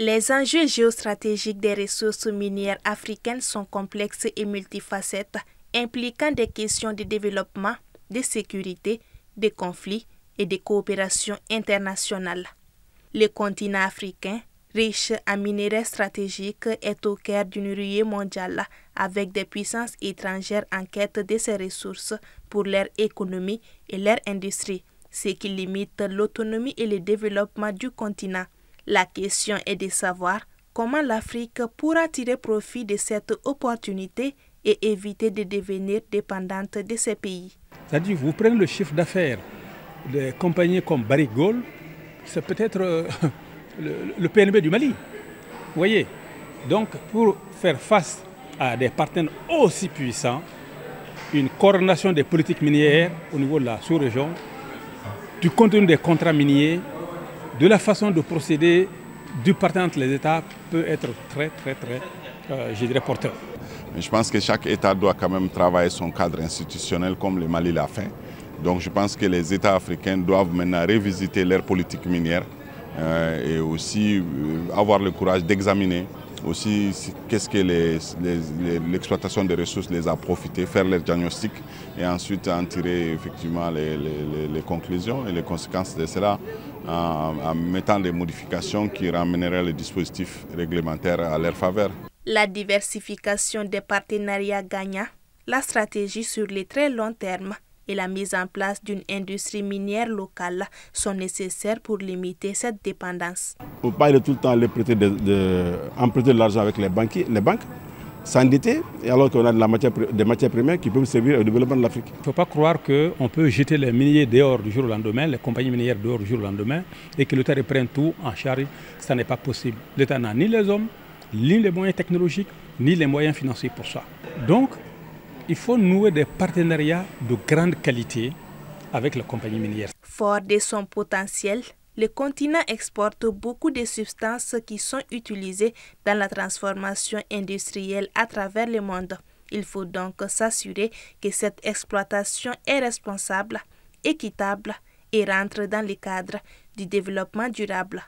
Les enjeux géostratégiques des ressources minières africaines sont complexes et multifacettes, impliquant des questions de développement, de sécurité, de conflits et de coopération internationale. Le continent africain, riche en minerais stratégiques, est au cœur d'une ruée mondiale avec des puissances étrangères en quête de ces ressources pour leur économie et leur industrie, ce qui limite l'autonomie et le développement du continent. La question est de savoir comment l'Afrique pourra tirer profit de cette opportunité et éviter de devenir dépendante de ces pays. C'est-à-dire, vous prenez le chiffre d'affaires des compagnies comme Barrick Gold, c'est peut-être le PNB du Mali. Vous voyez? Donc, pour faire face à des partenaires aussi puissants, une coordination des politiques minières au niveau de la sous-région, du contenu des contrats miniers, de la façon de procéder du partenaire entre les États peut être très, je dirais, porteur. Je pense que chaque État doit quand même travailler son cadre institutionnel comme le Mali l'a fait. Donc je pense que les États africains doivent maintenant revisiter leur politique minière et aussi avoir le courage d'examiner aussi qu'est-ce que l'exploitation des ressources les a profité, faire leur diagnostic et ensuite en tirer effectivement les conclusions et les conséquences de cela en mettant des modifications qui ramèneraient les dispositifs réglementaires à leur faveur. La diversification des partenariats gagnants, la stratégie sur les très long terme et la mise en place d'une industrie minière locale sont nécessaires pour limiter cette dépendance. On ne peut pas aller tout le temps emprunter de l'argent avec les banques, s'endetter, alors qu'on a des matières premières qui peuvent servir au développement de l'Afrique. Il ne faut pas croire qu'on peut jeter les miniers dehors du jour au lendemain, les compagnies minières dehors du jour au lendemain, et que l'État reprenne tout en charge. Ça n'est pas possible. L'État n'a ni les hommes, ni les moyens technologiques, ni les moyens financiers pour ça. Donc, il faut nouer des partenariats de grande qualité avec les compagnies minières. Fort de son potentiel, le continent exporte beaucoup de substances qui sont utilisées dans la transformation industrielle à travers le monde. Il faut donc s'assurer que cette exploitation est responsable, équitable et rentre dans le cadre du développement durable.